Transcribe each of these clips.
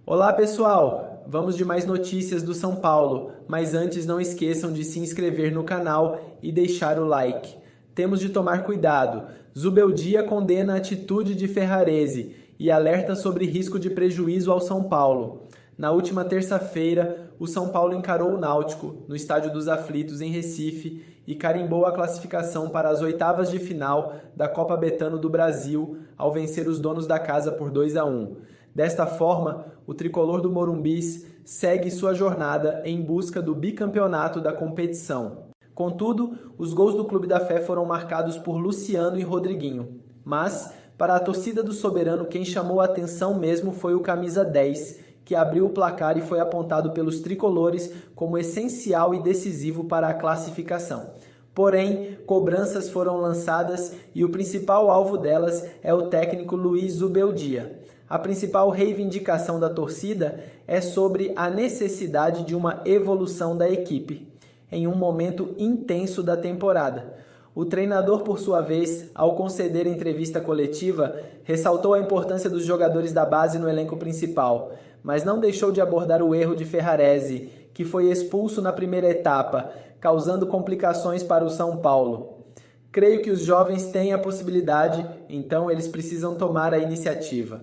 Olá pessoal, vamos de mais notícias do São Paulo, mas antes não esqueçam de se inscrever no canal e deixar o like. Temos de tomar cuidado, Zubeldia condena a atitude de Ferrarese e alerta sobre risco de prejuízo ao São Paulo. Na última terça-feira, o São Paulo encarou o Náutico, no Estádio dos Aflitos, em Recife, e carimbou a classificação para as oitavas de final da Copa Betano do Brasil, ao vencer os donos da casa por 2-1. Desta forma, o tricolor do Morumbis segue sua jornada em busca do bicampeonato da competição. Contudo, os gols do Clube da Fé foram marcados por Luciano e Rodriguinho. Mas, para a torcida do Soberano, quem chamou a atenção mesmo foi o camisa 10, que abriu o placar e foi apontado pelos tricolores como essencial e decisivo para a classificação. Porém, cobranças foram lançadas e o principal alvo delas é o técnico Luiz Zubeldia. A principal reivindicação da torcida é sobre a necessidade de uma evolução da equipe, em um momento intenso da temporada. O treinador, por sua vez, ao conceder entrevista coletiva, ressaltou a importância dos jogadores da base no elenco principal, mas não deixou de abordar o erro de Ferrarese, que foi expulso na primeira etapa, causando complicações para o São Paulo. Creio que os jovens têm a possibilidade, então eles precisam tomar a iniciativa.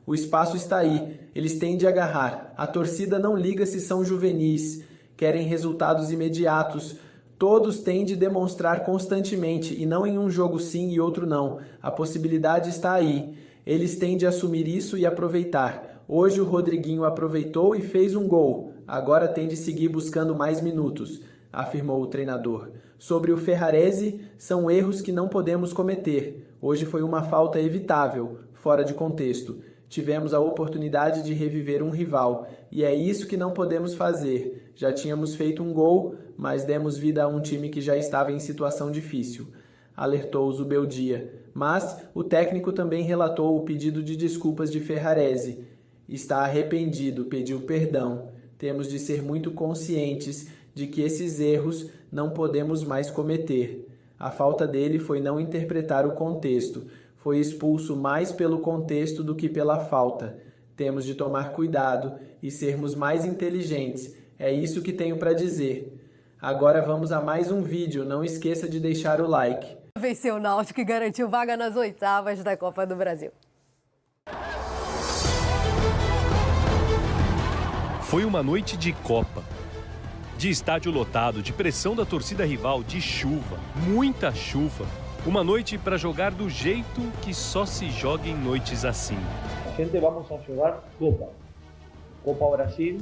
O espaço está aí, eles têm de agarrar. A torcida não liga se são juvenis, querem resultados imediatos. Todos têm de demonstrar constantemente, e não em um jogo sim e outro não. A possibilidade está aí. Eles têm de assumir isso e aproveitar. Hoje o Rodriguinho aproveitou e fez um gol. Agora tem de seguir buscando mais minutos, afirmou o treinador. Sobre o Ferrarese, são erros que não podemos cometer. Hoje foi uma falta evitável, fora de contexto. Tivemos a oportunidade de reviver um rival, e é isso que não podemos fazer. Já tínhamos feito um gol, mas demos vida a um time que já estava em situação difícil, alertou Zubeldia. Mas o técnico também relatou o pedido de desculpas de Ferrarese. Está arrependido, pediu perdão. Temos de ser muito conscientes de que esses erros não podemos mais cometer. A falta dele foi não interpretar o contexto. Foi expulso mais pelo contexto do que pela falta. Temos de tomar cuidado e sermos mais inteligentes. É isso que tenho para dizer. Agora vamos a mais um vídeo. Não esqueça de deixar o like. Venceu o Náutico e garantiu vaga nas oitavas da Copa do Brasil. Foi uma noite de Copa. De estádio lotado, de pressão da torcida rival, de chuva, muita chuva. Uma noite para jogar do jeito que só se joga em noites assim. Gente, vamos a jogar Copa. Copa Brasil,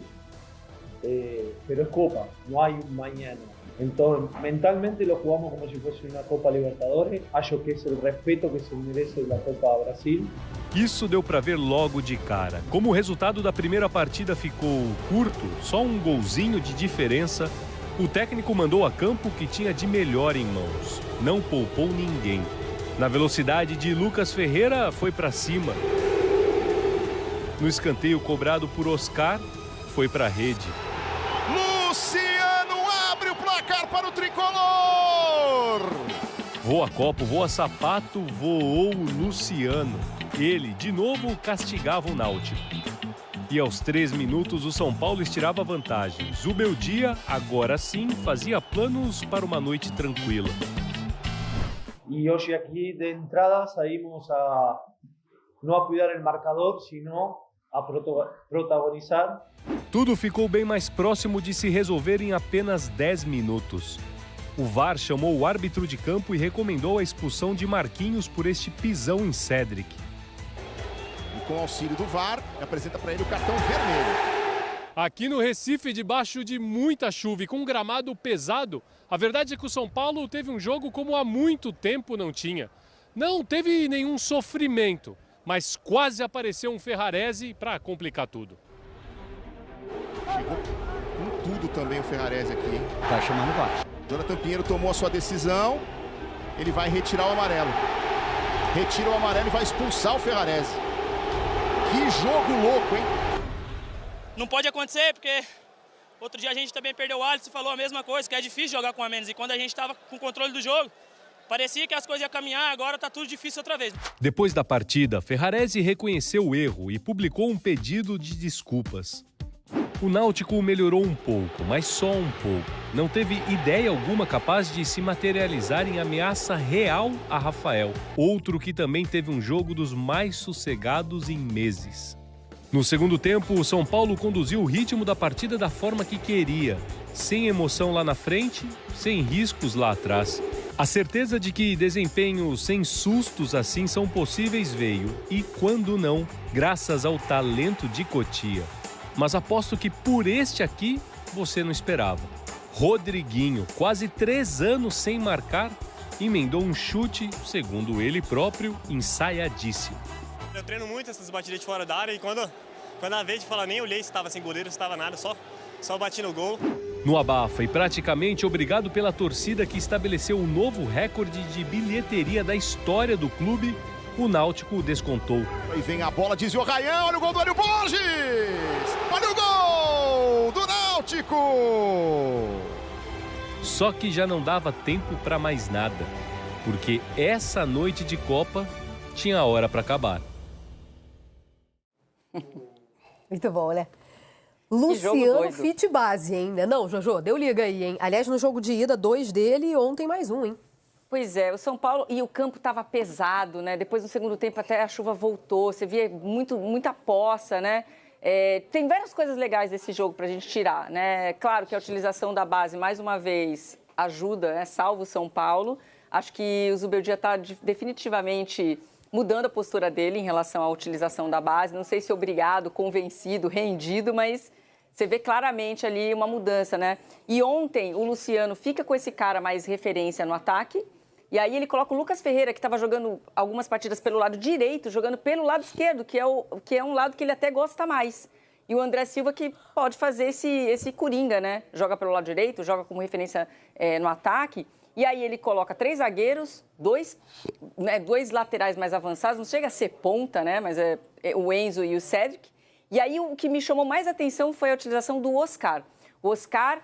pero es Copa, no hay un mañana. Entonces, mentalmente lo jugamos como si fuese una Copa Libertadores. Acho que es el respeto que se merece la Copa Brasil. Isso deu para ver logo de cara. Como o resultado da primeira partida ficou curto, só um golzinho de diferença, o técnico mandou a campo o que tinha de melhor em mãos. Não poupou ninguém. Na velocidade de Lucas Ferreira, foi para cima. No escanteio cobrado por Oscar, foi para a rede. Luciano abre o placar para o tricolor! Voa copo, voa sapato, voou o Luciano. Ele, de novo, castigava o Náutico. E aos 3 minutos, o São Paulo estirava a vantagem. Zubeldia, agora sim, fazia planos para uma noite tranquila. E hoje aqui de entrada saímos a não a cuidar o marcador, sino a protagonizar. Tudo ficou bem mais próximo de se resolver em apenas 10 minutos. O VAR chamou o árbitro de campo e recomendou a expulsão de Marquinhos por este pisão em Cédric. E com o auxílio do VAR, apresenta para ele o cartão vermelho. Aqui no Recife, debaixo de muita chuva e com um gramado pesado, a verdade é que o São Paulo teve um jogo como há muito tempo não tinha. Não teve nenhum sofrimento, mas quase apareceu um Ferrarese para complicar tudo. Chegou com tudo também o Ferrarese aqui. Vai chamando o VAR. Jonathan Pinheiro tomou a sua decisão. Ele vai retirar o amarelo. Retira o amarelo e vai expulsar o Ferrarese. Que jogo louco, hein? Não pode acontecer, porque outro dia a gente também perdeu o Alisson e falou a mesma coisa, que é difícil jogar com a menos. E quando a gente estava com o controle do jogo, parecia que as coisas iam caminhar, agora tá tudo difícil outra vez. Depois da partida, Ferrarese reconheceu o erro e publicou um pedido de desculpas. O Náutico melhorou um pouco, mas só um pouco. Não teve ideia alguma capaz de se materializar em ameaça real a Rafael, outro que também teve um jogo dos mais sossegados em meses. No segundo tempo, o São Paulo conduziu o ritmo da partida da forma que queria, sem emoção lá na frente, sem riscos lá atrás. A certeza de que desempenhos sem sustos assim são possíveis veio, e quando não, graças ao talento de Cotia. Mas aposto que por este aqui você não esperava. Rodriguinho, quase 3 anos sem marcar, emendou um chute, segundo ele próprio, ensaiadíssimo. Eu treino muito essas batidas de fora da área e quando a vez de falar, nem olhei se estava sem goleiro, se estava nada, só bati no gol. No abafa e praticamente obrigado pela torcida que estabeleceu um novo recorde de bilheteria da história do clube, o Náutico descontou. Aí vem a bola, desviou o Ryan, olha o gol do Hélio Borges! Olha o gol do Náutico! Só que já não dava tempo para mais nada, porque essa noite de Copa tinha hora para acabar. Muito bom, né? Luciano fit base ainda. Não, Jojo, deu liga aí, hein? Aliás, no jogo de ida, 2 dele e ontem mais um, hein? Pois é, o São Paulo e o campo estava pesado, né? Depois no segundo tempo até a chuva voltou, você via muita poça, né? Tem várias coisas legais desse jogo para a gente tirar, né? Claro que a utilização da base, mais uma vez, ajuda, né? Salva o São Paulo. Acho que o Zubeldia está definitivamente mudando a postura dele em relação à utilização da base. Não sei se obrigado, convencido, rendido, mas você vê claramente ali uma mudança, né? E ontem o Luciano fica com esse cara mais referência no ataque. E aí ele coloca o Lucas Ferreira, que estava jogando algumas partidas pelo lado direito, jogando pelo lado esquerdo, que é um lado que ele até gosta mais. E o André Silva que pode fazer esse coringa, né? Joga pelo lado direito, joga como referência no ataque. E aí ele coloca 3 zagueiros, 2 laterais mais avançados, não chega a ser ponta, né? Mas é o Enzo e o Cédric. E aí o que me chamou mais atenção foi a utilização do Oscar. O Oscar,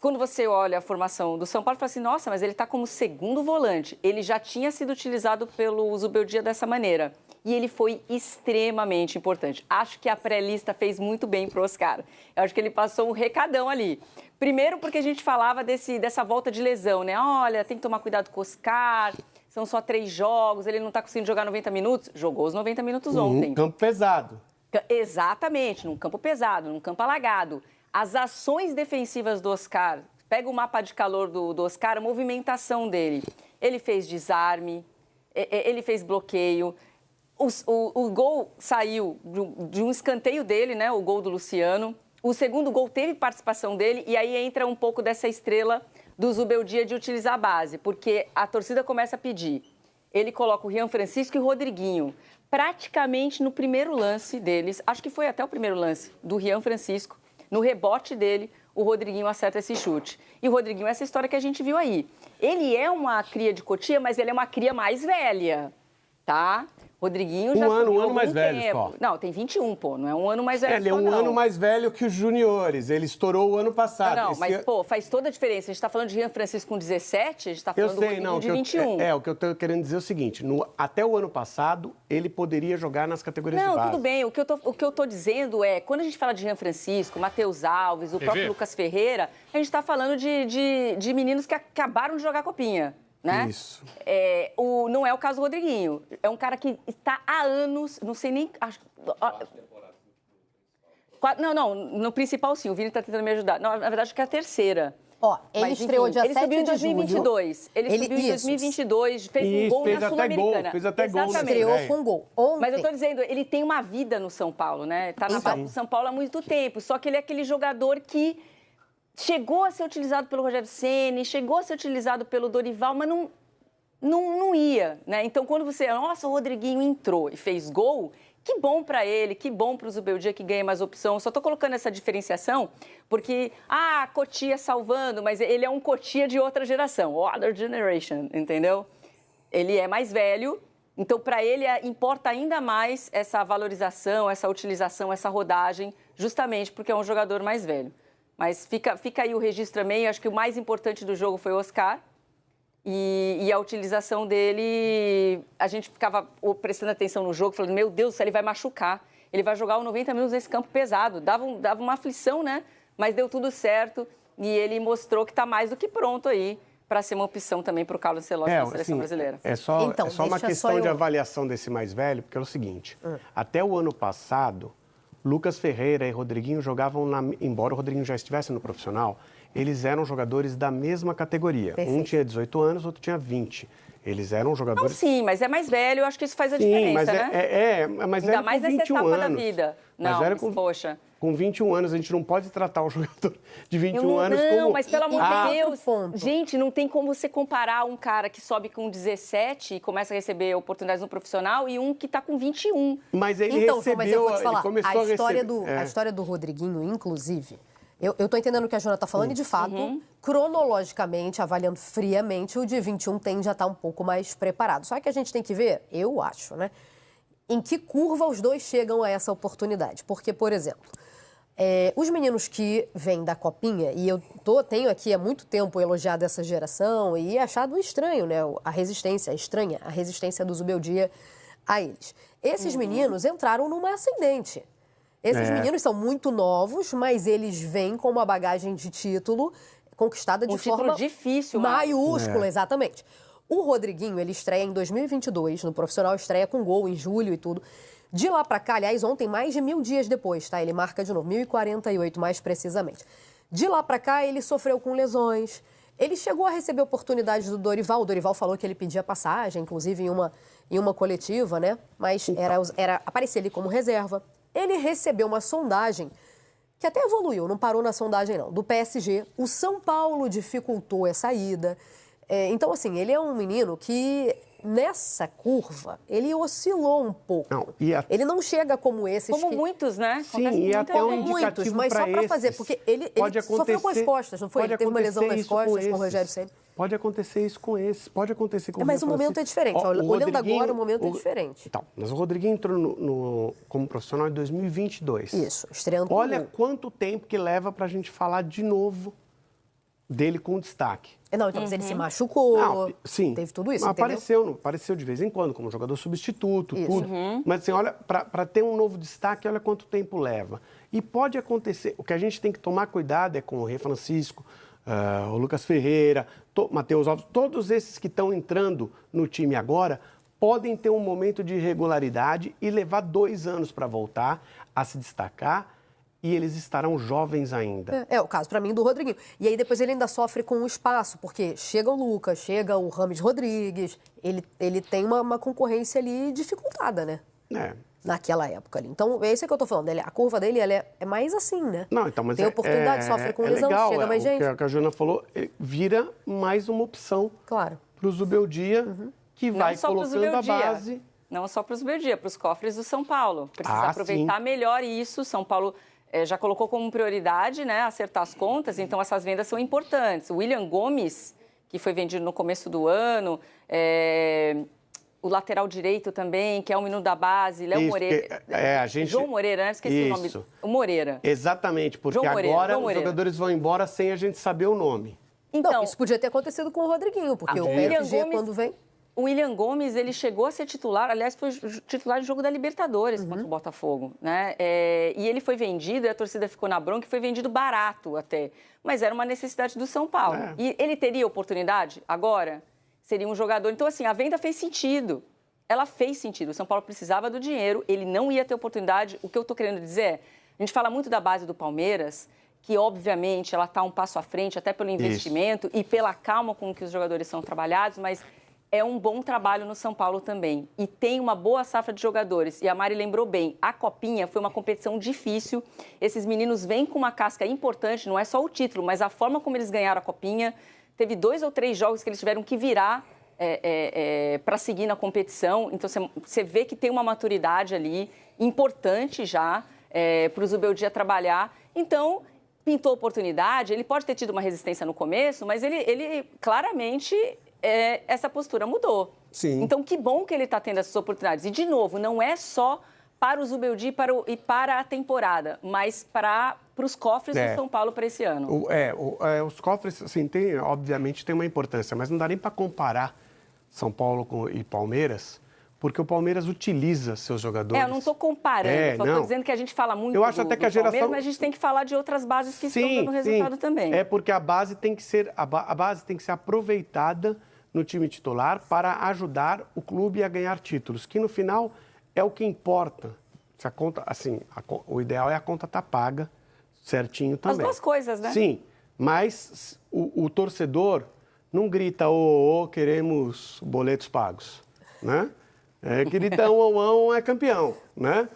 quando você olha a formação do São Paulo, fala assim, nossa, mas ele está como segundo volante. Ele já tinha sido utilizado pelo Zubeldia dessa maneira. E ele foi extremamente importante. Acho que a pré-lista fez muito bem para o Oscar. Eu acho que ele passou um recadão ali. Primeiro porque a gente falava dessa volta de lesão, né? Olha, tem que tomar cuidado com o Oscar, são só 3 jogos, ele não está conseguindo jogar 90 minutos. Jogou os 90 minutos ontem. Num campo pesado. Exatamente, num campo pesado, num campo alagado. As ações defensivas do Oscar, pega o mapa de calor do Oscar, a movimentação dele. Ele fez desarme, ele fez bloqueio. O gol saiu de um escanteio dele, né? O gol do Luciano. O segundo gol teve participação dele e aí entra um pouco dessa estrela do Zubeldia de utilizar a base, porque a torcida começa a pedir. Ele coloca o Rian Francisco e o Rodriguinho. Praticamente no primeiro lance deles, acho que foi até o primeiro lance do Rian Francisco, no rebote dele, o Rodriguinho acerta esse chute. E o Rodriguinho é essa história que a gente viu aí. Ele é uma cria de Cotia, mas ele é uma cria mais velha, tá? Rodriguinho já subiu um ano mais velho só. Não, tem 21, pô, não é um ano mais velho Ele é um ano mais velho que os juniores, ele estourou o ano passado. Não, mas, pô, faz toda a diferença. A gente tá falando de Rian Francisco com 17, a gente tá falando do Rodriguinho de 21. O que eu tô querendo dizer é o seguinte, até o ano passado, ele poderia jogar nas categorias de base. Não, tudo bem, o que eu tô dizendo é, quando a gente fala de Rian Francisco, Matheus Alves, o próprio Lucas Ferreira, a gente tá falando de meninos que acabaram de jogar copinha. Né? Isso. Não é o caso do Rodriguinho. É um cara que está há anos, não sei nem... Não, no principal sim, o Vini está tentando me ajudar. Não, na verdade, acho que é a terceira. Ó, ele estreou dia 7 de julho. Ele subiu em 2022. Ele subiu em 2022, fez um gol na Sul-Americana. Fez até gol. Estreou com gol. Ontem. Mas eu tô dizendo, ele tem uma vida no São Paulo, né? Tá na base do São Paulo há muito tempo. Só que ele é aquele jogador que chegou a ser utilizado pelo Rogério Ceni, chegou a ser utilizado pelo Dorival, mas não ia, né? Então, quando você... Nossa, o Rodriguinho entrou e fez gol, que bom para ele, que bom para o Zubeldia que ganha mais opção. Eu só tô colocando essa diferenciação porque, Cotia salvando, mas ele é um Cotia de outra geração, other generation, entendeu? Ele é mais velho, então para ele importa ainda mais essa valorização, essa utilização, essa rodagem, justamente porque é um jogador mais velho. Mas fica aí o registro também. Acho que o mais importante do jogo foi o Oscar. E a utilização dele, a gente ficava prestando atenção no jogo, falando, meu Deus, ele vai machucar. Ele vai jogar os 90 minutos nesse campo pesado. Dava uma aflição, né? Mas deu tudo certo e ele mostrou que está mais do que pronto aí para ser uma opção também para o Carlos Ancelotti na seleção brasileira. É só uma questão de avaliação desse mais velho, porque é o seguinte, até o ano passado, Lucas Ferreira e Rodriguinho jogavam, embora o Rodriguinho já estivesse no profissional, eles eram jogadores da mesma categoria. Perfeito. Um tinha 18 anos, outro tinha 20. Eles eram jogadores... Não, sim, mas é mais velho, eu acho que isso faz a diferença, né? Mas ainda mais nessa etapa anos. da vida. Não, mas poxa... Com 21 anos, a gente não pode tratar o jogador de 21 anos como... Não, mas pelo amor de Deus, gente, não tem como você comparar um cara que sobe com 17 e começa a receber oportunidades no profissional e um que está com 21. Mas ele recebeu, mas eu vou te falar, ele começou a receber... A história do Rodriguinho, inclusive... Eu tô entendendo o que a Jona tá falando e, de fato, cronologicamente, avaliando friamente, o de 21 tende a estar um pouco mais preparado. Só que a gente tem que ver, eu acho, né? Em que curva os dois chegam a essa oportunidade. Porque, por exemplo, os meninos que vêm da Copinha, e eu tenho aqui há muito tempo elogiado essa geração e achado estranho, né? A resistência do Zubeldia a eles. Esses meninos entraram numa ascendente. Esses meninos são muito novos, mas eles vêm com uma bagagem de título conquistada de forma difícil, maiúscula, exatamente. O Rodriguinho, ele estreia em 2022, no profissional, estreia com gol em julho e tudo. De lá pra cá, aliás, ontem, mais de 1000 dias depois, tá? Ele marca de novo, 1048 mais precisamente. De lá pra cá, ele sofreu com lesões. Ele chegou a receber oportunidades do Dorival. O Dorival falou que ele pedia passagem, inclusive em uma coletiva, né? Mas aparecia ali como reserva. Ele recebeu uma sondagem que até evoluiu, não parou na sondagem não, do PSG. O São Paulo dificultou essa ida. Então, assim, ele é um menino que, nessa curva, ele oscilou um pouco. Ele não chega como esses muitos, né? Sim, e até um indicativo mas só para fazer, porque ele sofreu com as costas, não foi? Ele teve uma lesão nas costas com o Rogério Ceni. Pode acontecer isso com esses, pode acontecer com mas o momento é diferente. Olhando agora, o momento é diferente. Então, mas o Rodriguinho entrou como profissional em 2022. Isso, estreando. Olha quanto tempo que leva para a gente falar de novo dele com destaque. Não, então, mas ele se machucou, sim, teve tudo isso, apareceu de vez em quando, como jogador substituto, tudo. Mas, assim, olha, para ter um novo destaque, olha quanto tempo leva. E pode acontecer, o que a gente tem que tomar cuidado é com o Rei Francisco, o Lucas Ferreira, Matheus Alves, todos esses que estão entrando no time agora, podem ter um momento de irregularidade e levar 2 anos para voltar a se destacar, e eles estarão jovens ainda. É o caso, para mim, do Rodriguinho. E aí depois ele ainda sofre com o espaço, porque chega o Lucas, chega o Rames Rodrigues, ele tem uma concorrência ali dificultada, né? Naquela época ali. Então, é isso que eu tô falando. A curva dele é mais assim, né? Não, então, mas tem oportunidade, sofre com lesão, legal, chega mais gente. O que a Jona falou, vira mais uma opção para o Zubeldia, que vai colocando a base. Não só para o Zubeldia, para os cofres do São Paulo. Precisa aproveitar melhor isso. São Paulo já colocou como prioridade, né, acertar as contas, então essas vendas são importantes. O William Gomes, que foi vendido no começo do ano, o lateral direito também, que é um menino da base, Léo Moreira. João Moreira, né? Esqueci o nome. O Moreira. Exatamente, porque agora os jogadores vão embora sem a gente saber o nome. Então, isso podia ter acontecido com o Rodriguinho, porque o PSG, quando vem... O William Gomes, ele chegou a ser titular, aliás, foi titular de jogo da Libertadores contra o Botafogo, né? E ele foi vendido, e a torcida ficou na bronca, e foi vendido barato até. Mas era uma necessidade do São Paulo. E ele teria oportunidade agora? Seria um jogador... Então, assim, a venda fez sentido. Ela fez sentido. O São Paulo precisava do dinheiro, ele não ia ter oportunidade. O que eu estou querendo dizer é, a gente fala muito da base do Palmeiras, que, obviamente, ela está um passo à frente, até pelo investimento e pela calma com que os jogadores são trabalhados, mas... É um bom trabalho no São Paulo também. E tem uma boa safra de jogadores. E a Mari lembrou bem, a Copinha foi uma competição difícil. Esses meninos vêm com uma casca importante, não é só o título, mas a forma como eles ganharam a Copinha. Teve 2 ou 3 jogos que eles tiveram que virar para seguir na competição. Então, você vê que tem uma maturidade ali importante já para o Zubeldia trabalhar. Então, pintou oportunidade. Ele pode ter tido uma resistência no começo, mas ele claramente... essa postura mudou. Sim. Então, que bom que ele está tendo essas oportunidades. E, de novo, não é só para o Zubeldia e para a temporada, mas para os cofres do São Paulo para esse ano. Os cofres, assim, obviamente tem uma importância, mas não dá nem para comparar São Paulo e Palmeiras, porque o Palmeiras utiliza seus jogadores. Eu não estou comparando, só estou dizendo que a gente fala muito do Palmeiras, mas a gente tem que falar de outras bases que estão dando resultado também. É porque a base tem que ser aproveitada no time titular para ajudar o clube a ganhar títulos, que no final é o que importa. Se a conta, assim, o ideal é a conta estar paga certinho também. As duas coisas, né? Sim, mas o torcedor não grita, queremos boletos pagos, né? Grita, é campeão, né?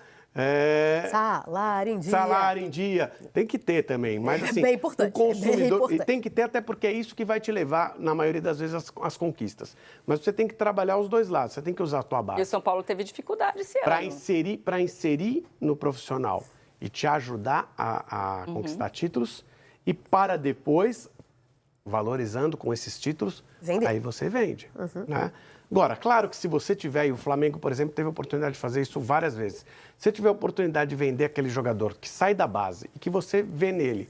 Salário em dia. Salário em dia. Tem que ter também, mas assim, bem importante, o consumidor... bem E tem que ter até porque é isso que vai te levar, na maioria das vezes, às conquistas. Mas você tem que trabalhar os dois lados, você tem que usar a tua base. E o São Paulo teve dificuldade esse ano. Para inserir no profissional e te ajudar a conquistar títulos e para depois, valorizando com esses títulos, aí você vende, né? Agora, claro que se você tiver, e o Flamengo, por exemplo, teve a oportunidade de fazer isso várias vezes, se você tiver a oportunidade de vender aquele jogador que sai da base e que você vê nele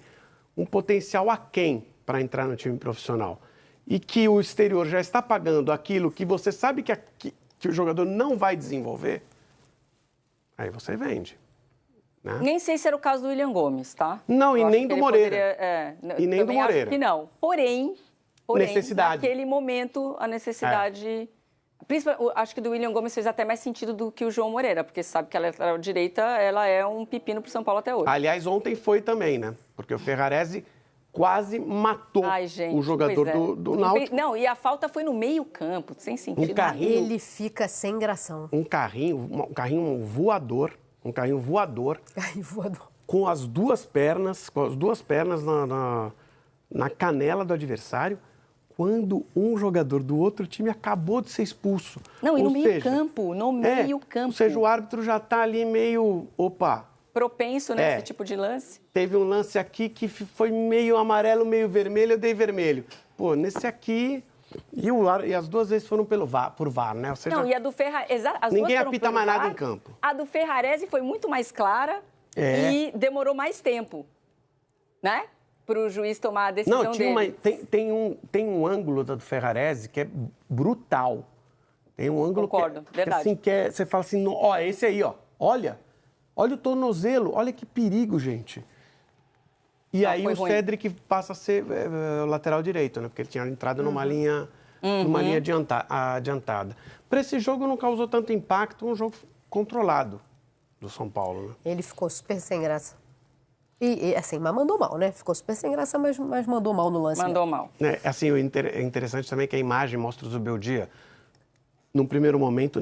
um potencial aquém para entrar no time profissional e que o exterior já está pagando aquilo que você sabe que o jogador não vai desenvolver, aí você vende. Né? Nem sei se era o caso do William Gomes, tá? Não, e nem do Moreira. E nem do Moreira. Acho que não. Porém, necessidade. naquele momento, a necessidade... Acho que do William Gomes fez até mais sentido do que o João Moreira, porque você sabe que a lateral direita ela é um pepino para o São Paulo até hoje. Aliás, ontem foi também, né? Porque o Ferrarese quase matou o jogador do Náutico. Não, e a falta foi no meio-campo, sem sentido. Ele fica sem gração. Um carrinho voador. Com as duas pernas na canela do adversário, quando um jogador do outro time acabou de ser expulso. Não, e no meio-campo, Ou seja, o árbitro já está ali meio, propenso, né, esse tipo de lance. Teve um lance aqui que foi meio amarelo, meio vermelho, eu dei vermelho. Pô, nesse aqui... E as duas vezes foram por VAR, né? Ou seja, não, e a do Ferrarese... Ninguém apita mais nada em campo. A do Ferrarese foi muito mais clara e demorou mais tempo, né? Para o juiz tomar a decisão dele. Tem um ângulo do Ferrarese que é brutal. Tem um ângulo verdade. Você fala assim, esse aí, olha o tornozelo, olha que perigo, gente. E aí o Cédric passa a ser lateral direito, né? Porque ele tinha entrado numa linha adiantada. Para esse jogo não causou tanto impacto, um jogo controlado do São Paulo, né? Ele ficou super sem graça. E assim, mas mandou mal, né? Ficou super sem graça, mas mandou mal no lance. Mandou mal. Assim, o interessante também é que a imagem mostra o Zubeldia, num primeiro momento,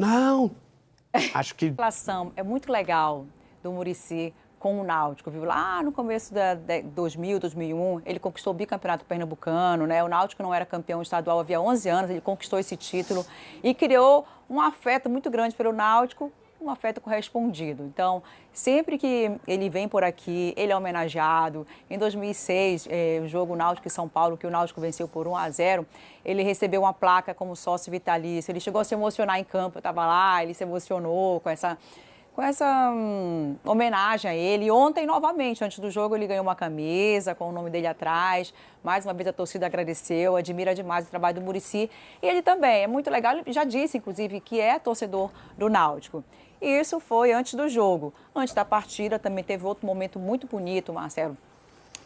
acho que... A relação é muito legal do Muricy com o Náutico, viu? Lá no começo de 2000, 2001, ele conquistou o bicampeonato pernambucano, né? O Náutico não era campeão estadual havia 11 anos, ele conquistou esse título e criou um afeto muito grande pelo Náutico, um afeto correspondido. Então, sempre que ele vem por aqui, ele é homenageado. Em 2006, o jogo Náutico e São Paulo, que o Náutico venceu por 1-0, ele recebeu uma placa como sócio vitalício. Ele chegou a se emocionar em campo, eu estava lá, ele se emocionou com essa homenagem a ele. E ontem, novamente, antes do jogo, ele ganhou uma camisa com o nome dele atrás. Mais uma vez a torcida agradeceu, admira demais o trabalho do Muricy. E ele também, é muito legal, ele já disse, inclusive, que é torcedor do Náutico. E isso foi antes do jogo. Antes da partida também teve outro momento muito bonito, Marcelo.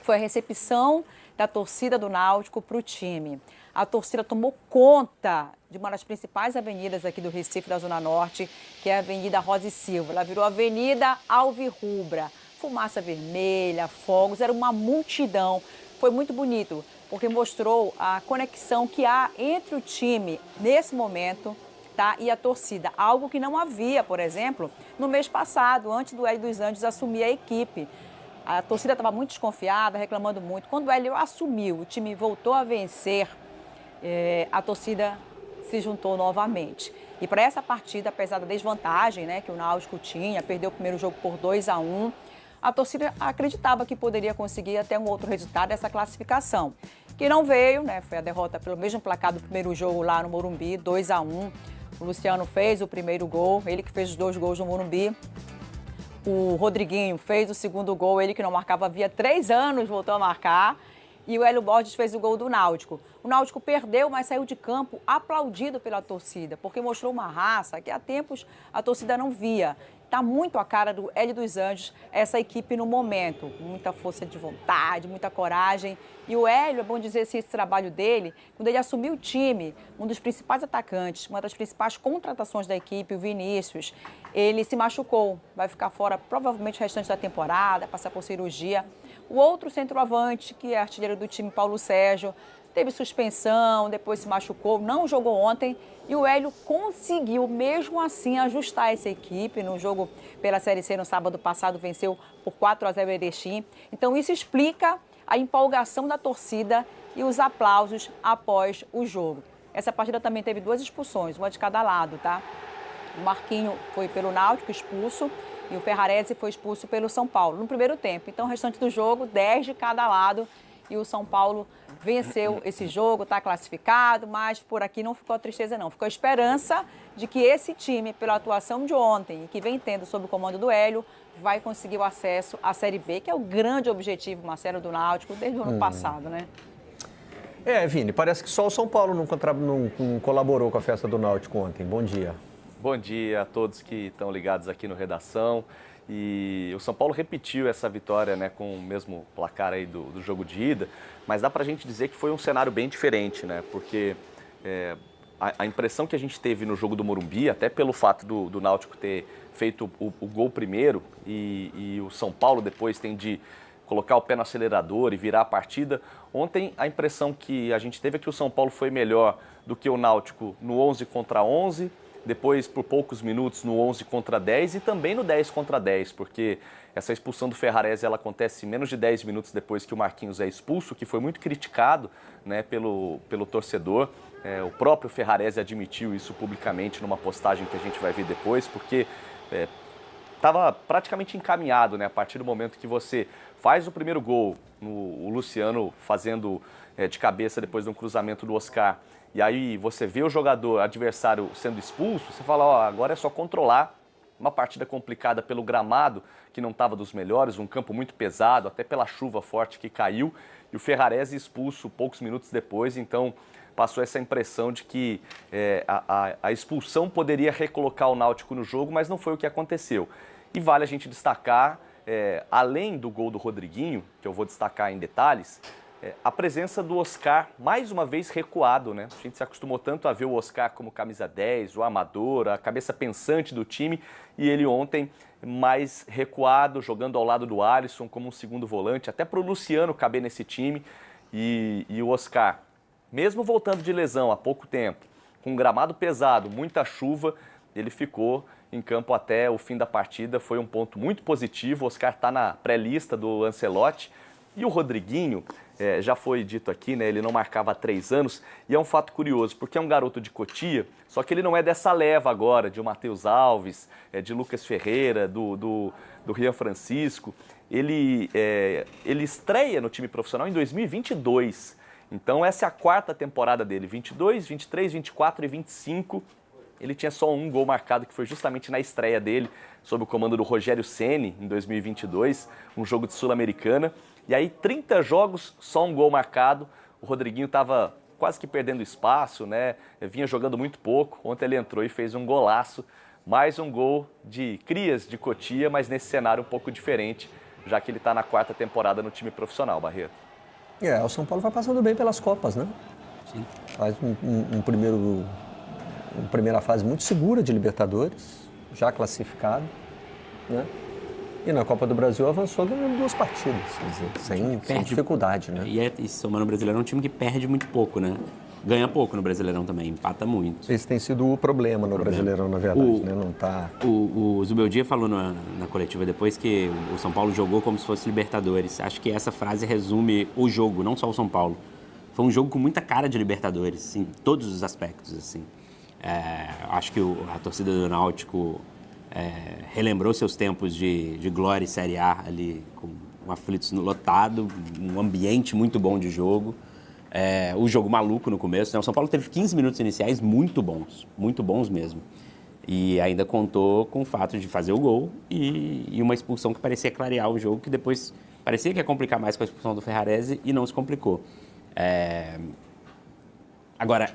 Foi a recepção da torcida do Náutico para o time. A torcida tomou conta de uma das principais avenidas aqui do Recife, da Zona Norte, que é a Avenida Rosa e Silva. Ela virou Avenida Alvirrubra. Fumaça vermelha, fogos, era uma multidão. Foi muito bonito, porque mostrou a conexão que há entre o time nesse momento, tá, e a torcida. Algo que não havia, por exemplo, no mês passado, antes do Hélio dos Anjos assumir a equipe. A torcida estava muito desconfiada, reclamando muito. Quando o Hélio assumiu, o time voltou a vencer, a torcida se juntou novamente. E para essa partida, apesar da desvantagem, né, que o Náutico tinha, perdeu o primeiro jogo por 2-1, a torcida acreditava que poderia conseguir até um outro resultado dessa classificação. Que não veio, né, foi a derrota pelo mesmo placar do primeiro jogo lá no Morumbi, 2-1. O Luciano fez o primeiro gol, ele que fez os 2 gols no Morumbi. O Rodriguinho fez o segundo gol, ele que não marcava havia 3 anos, voltou a marcar. E o Hélio Borges fez o gol do Náutico. O Náutico perdeu, mas saiu de campo aplaudido pela torcida, porque mostrou uma raça que há tempos a torcida não via. Está muito a cara do Hélio dos Anjos, essa equipe no momento. Muita força de vontade, muita coragem. E o Hélio, é bom dizer assim, esse trabalho dele, quando ele assumiu o time, um dos principais atacantes, uma das principais contratações da equipe, o Vinícius, ele se machucou. Vai ficar fora provavelmente o restante da temporada, passar por cirurgia. O outro centroavante, que é artilheiro do time, Paulo Sérgio, teve suspensão, depois se machucou, não jogou ontem. E o Hélio conseguiu, mesmo assim, ajustar essa equipe. No jogo pela Série C, no sábado passado, venceu por 4-0 o Erechim. Então, isso explica a empolgação da torcida e os aplausos após o jogo. Essa partida também teve 2 expulsões, uma de cada lado, tá? O Marquinho foi pelo Náutico, expulso, e o Ferrarese foi expulso pelo São Paulo no primeiro tempo. Então, o restante do jogo, 10 de cada lado. E o São Paulo venceu esse jogo, está classificado, mas por aqui não ficou a tristeza não. Ficou a esperança de que esse time, pela atuação de ontem e que vem tendo sob o comando do Hélio, vai conseguir o acesso à Série B, que é o grande objetivo, Marcelo, do Náutico, desde o ano passado, né? Vini, parece que só o São Paulo não colaborou com a festa do Náutico ontem. Bom dia. Bom dia a todos que estão ligados aqui no Redação. E o São Paulo repetiu essa vitória, né, com o mesmo placar aí do jogo de ida, mas dá pra gente dizer que foi um cenário bem diferente, né, porque a impressão que a gente teve no jogo do Morumbi, até pelo fato do Náutico ter feito o gol primeiro e o São Paulo depois tem de colocar o pé no acelerador e virar a partida, ontem a impressão que a gente teve é que o São Paulo foi melhor do que o Náutico no 11 contra 11, depois, por poucos minutos, no 11 contra 10 e também no 10 contra 10, porque essa expulsão do Ferrarese ela acontece menos de 10 minutos depois que o Marquinhos é expulso, que foi muito criticado, né, pelo torcedor. O próprio Ferrarese admitiu isso publicamente numa postagem que a gente vai ver depois, porque estava praticamente encaminhado, né, a partir do momento que você faz o primeiro gol, o Luciano fazendo de cabeça depois de um cruzamento do Oscar, e aí você vê o jogador adversário sendo expulso, você fala, agora é só controlar. Uma partida complicada pelo gramado, que não estava dos melhores, um campo muito pesado, até pela chuva forte que caiu, e o Ferrarese expulso poucos minutos depois, então passou essa impressão de que a expulsão poderia recolocar o Náutico no jogo, mas não foi o que aconteceu. E vale a gente destacar, além do gol do Rodriguinho, que eu vou destacar em detalhes, a presença do Oscar, mais uma vez recuado, né? A gente se acostumou tanto a ver o Oscar como camisa 10, o amador, a cabeça pensante do time, e ele ontem mais recuado, jogando ao lado do Alisson como um segundo volante, até para o Luciano caber nesse time, e o Oscar, mesmo voltando de lesão há pouco tempo, com um gramado pesado, muita chuva, ele ficou em campo até o fim da partida, foi um ponto muito positivo. O Oscar está na pré-lista do Ancelotti, e o Rodriguinho, já foi dito aqui, né, ele não marcava há 3 anos, e é um fato curioso, porque é um garoto de Cotia, só que ele não é dessa leva agora, de Matheus Alves, de Lucas Ferreira, do Rian Francisco. Ele estreia no time profissional em 2022, então essa é a 4ª temporada dele, 22, 23, 24 e 25, ele tinha só um gol marcado, que foi justamente na estreia dele, sob o comando do Rogério Ceni, em 2022, um jogo de Sul-Americana. E aí, 30 jogos, só um gol marcado. O Rodriguinho estava quase que perdendo espaço, né? Vinha jogando muito pouco. Ontem ele entrou e fez um golaço. Mais um gol de crias de Cotia, mas nesse cenário um pouco diferente, já que ele está na 4ª temporada no time profissional, Barreto. O São Paulo vai passando bem pelas Copas, né? Sim. Faz uma primeira fase muito segura de Libertadores, já classificado, né? E na Copa do Brasil avançou ganhando 2 partidas, quer dizer, sem dificuldade, né? E somando o Brasileirão é um time que perde muito pouco, né? Ganha pouco no Brasileirão também, empata muito. Esse tem sido o problema no Brasileirão, na verdade, né? Não tá... O Zubeldia falou na coletiva depois que o São Paulo jogou como se fosse Libertadores. Acho que essa frase resume o jogo, não só o São Paulo. Foi um jogo com muita cara de Libertadores, em todos os aspectos, assim. Acho que a torcida do Náutico relembrou seus tempos de glória e Série A ali, com um aflitos lotado, um ambiente muito bom de jogo. O jogo maluco no começo, né? O São Paulo teve 15 minutos iniciais muito bons mesmo. E ainda contou com o fato de fazer o gol e uma expulsão que parecia clarear o jogo, que depois parecia que ia complicar mais com a expulsão do Ferrarese e não se complicou. Agora,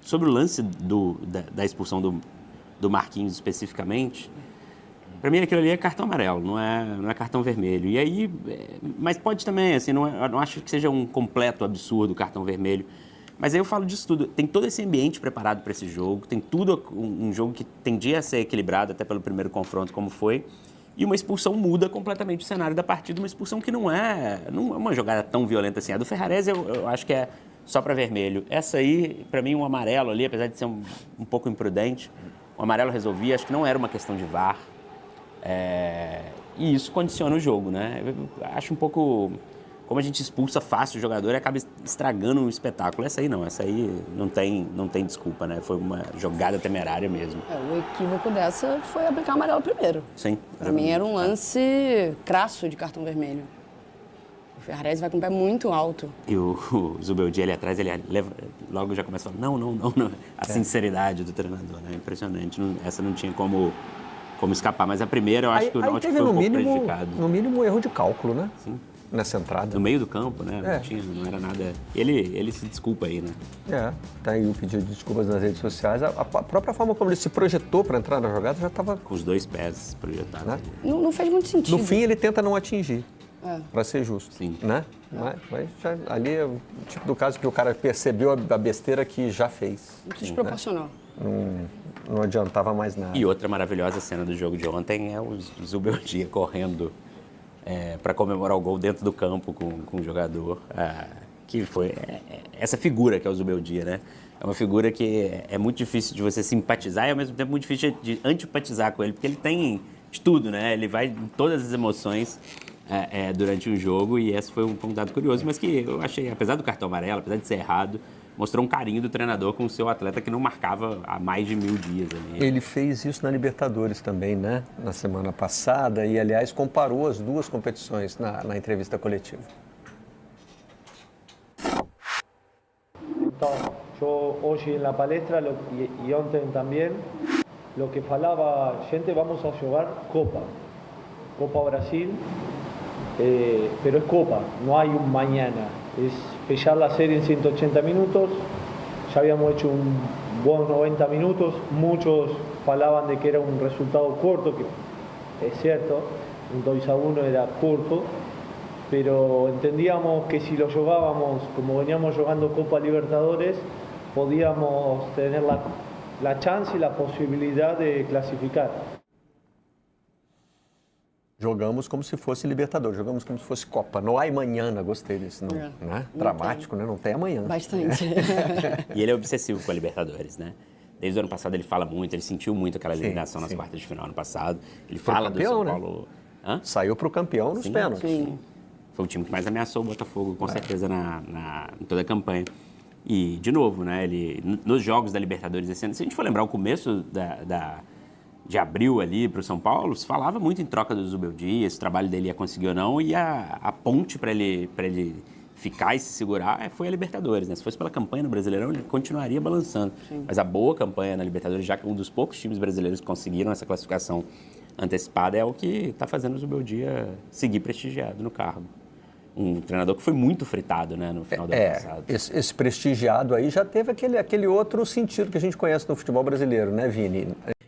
sobre o lance da expulsão do Marquinhos especificamente, para mim aquilo ali é cartão amarelo, não é cartão vermelho. E aí, mas pode também, assim, não acho que seja um completo absurdo o cartão vermelho. Mas aí eu falo disso tudo. Tem todo esse ambiente preparado para esse jogo, tem tudo um jogo que tendia a ser equilibrado até pelo primeiro confronto, como foi. E uma expulsão muda completamente o cenário da partida, uma expulsão que não é uma jogada tão violenta assim. A do Ferrarese eu acho que é só para vermelho. Essa aí, para mim, um amarelo ali, apesar de ser um pouco imprudente, o amarelo resolvia, acho que não era uma questão de VAR. E isso condiciona o jogo, né? Eu acho um pouco... Como a gente expulsa fácil o jogador e acaba estragando o espetáculo. Essa aí não, essa aí não tem desculpa, né? Foi uma jogada temerária mesmo. O equívoco dessa foi aplicar amarelo primeiro. Sim. Para mim era um lance crasso de cartão vermelho. O Ferrarese vai com o pé muito alto. E o Zubeldia ali atrás, ele logo já começa a falar, não. A sinceridade do treinador, né? Impressionante. Essa não tinha como escapar. Mas a primeira, eu acho que o Náutico foi um pouco prejudicado. No mínimo, um erro de cálculo, né? Sim. Nessa entrada. No meio do campo, né? Não era nada... Ele se desculpa aí, né? Tá aí o pedido de desculpas nas redes sociais. A própria forma como ele se projetou para entrar na jogada já estava... Com os dois pés projetados. Né? Não fez muito sentido. No fim, ele tenta não atingir, para ser justo. Sim. Né? Mas já, ali é o tipo do caso que o cara percebeu a besteira que já fez. Muito desproporcional. Não adiantava mais nada. E outra maravilhosa cena do jogo de ontem é o Zubeldia correndo para comemorar o gol dentro do campo com o jogador, que foi essa figura que é o Zubeldia, né? É uma figura que é muito difícil de você simpatizar e ao mesmo tempo muito difícil de antipatizar com ele, porque ele tem de tudo, né? Ele vai em todas as emoções durante um jogo e esse foi um dado curioso, mas que eu achei, apesar do cartão amarelo, apesar de ser errado, mostrou um carinho do treinador com o seu atleta que não marcava há mais de 1000 dias. Ali. Ele fez isso na Libertadores também, né? Na semana passada e, aliás, comparou as duas competições na entrevista coletiva. Então, eu hoje na palestra e ontem também, o que falava, gente, vamos a jogar Copa Brasil, pero es Copa, no hay un mañana. Es fechar la serie en 180 minutos, ya habíamos hecho un buen 90 minutos, muchos hablaban de que era un resultado corto, que es cierto, un 2-1 era corto, pero entendíamos que si lo jugábamos como veníamos jugando Copa Libertadores, podíamos tener la chance y la posibilidad de clasificar. Jogamos como se fosse Libertadores, jogamos como se fosse Copa. Não há amanhã, gostei disso, né? Dramático, né? Não tem amanhã. Bastante. E ele é obsessivo com a Libertadores, né? Desde o ano passado ele fala muito, ele sentiu muito aquela eliminação nas quartas de final ano passado. Ele fala do São Paulo... Né? Saiu para o campeão nos pênaltis. Sim. Foi o time que mais ameaçou o Botafogo, com certeza, em toda a campanha. E, de novo, né? Ele, nos jogos da Libertadores esse ano, se a gente for lembrar o começo de abril ali para o São Paulo, se falava muito em troca do Zubeldia, se o trabalho dele ia conseguir ou não, e a ponte para ele ficar e se segurar foi a Libertadores, né? Se fosse pela campanha no Brasileirão, ele continuaria balançando. Sim. Mas a boa campanha na Libertadores, já que um dos poucos times brasileiros que conseguiram essa classificação antecipada, é o que está fazendo o Zubeldia seguir prestigiado no cargo. Um treinador que foi muito fritado, né, no final do ano passado. Esse prestigiado aí já teve aquele outro sentido que a gente conhece no futebol brasileiro, né, Vini?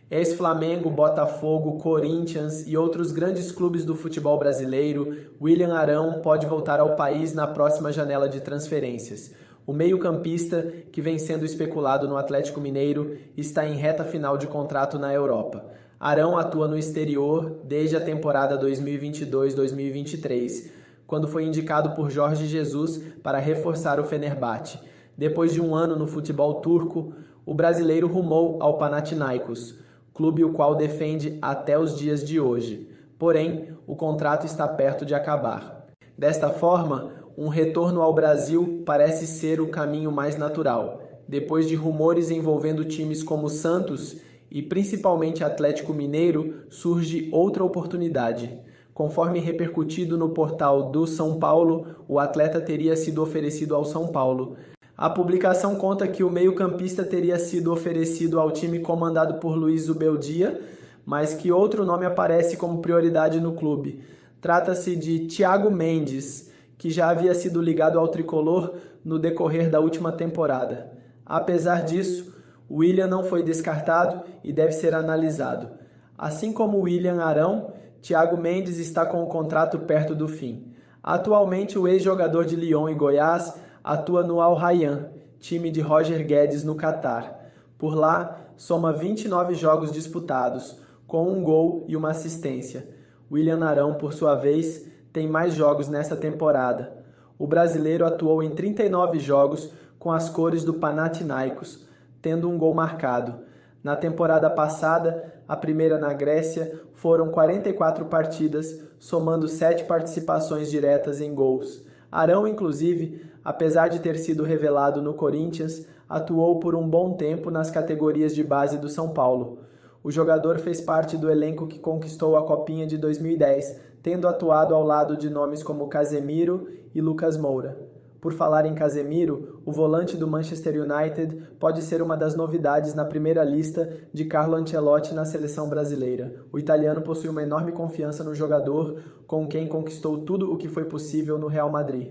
Ex-Flamengo, Botafogo, Corinthians e outros grandes clubes do futebol brasileiro, William Arão pode voltar ao país na próxima janela de transferências. O meio-campista, que vem sendo especulado no Atlético Mineiro, está em reta final de contrato na Europa. Arão atua no exterior desde a temporada 2022-2023, quando foi indicado por Jorge Jesus para reforçar o Fenerbahçe. Depois de um ano no futebol turco, o brasileiro rumou ao Panathinaikos, clube o qual defende até os dias de hoje. Porém, o contrato está perto de acabar. Desta forma, um retorno ao Brasil parece ser o caminho mais natural, depois de rumores envolvendo times como Santos e principalmente Atlético Mineiro, surge outra oportunidade. Conforme repercutido no portal do São Paulo, o atleta teria sido oferecido ao São Paulo. A publicação conta que o meio-campista teria sido oferecido ao time comandado por Luiz Zubeldia, mas que outro nome aparece como prioridade no clube. Trata-se de Thiago Mendes, que já havia sido ligado ao tricolor no decorrer da última temporada. Apesar disso, William não foi descartado e deve ser analisado. Assim como William Arão, Thiago Mendes está com o contrato perto do fim. Atualmente, o ex-jogador de Lyon e Goiás atua no Al Rayyan, time de Roger Guedes no Catar. Por lá, soma 29 jogos disputados, com 1 gol e uma assistência. William Arão, por sua vez, tem mais jogos nesta temporada. O brasileiro atuou em 39 jogos com as cores do Panathinaikos, tendo 1 gol marcado. Na temporada passada, a primeira na Grécia, foram 44 partidas, somando 7 participações diretas em gols. Arão, inclusive, apesar de ter sido revelado no Corinthians, atuou por um bom tempo nas categorias de base do São Paulo. O jogador fez parte do elenco que conquistou a Copinha de 2010, tendo atuado ao lado de nomes como Casemiro e Lucas Moura. Por falar em Casemiro, o volante do Manchester United pode ser uma das novidades na primeira lista de Carlo Ancelotti na seleção brasileira. O italiano possui uma enorme confiança no jogador, com quem conquistou tudo o que foi possível no Real Madrid.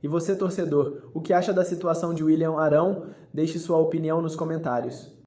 E você, torcedor, o que acha da situação de William Arão? Deixe sua opinião nos comentários.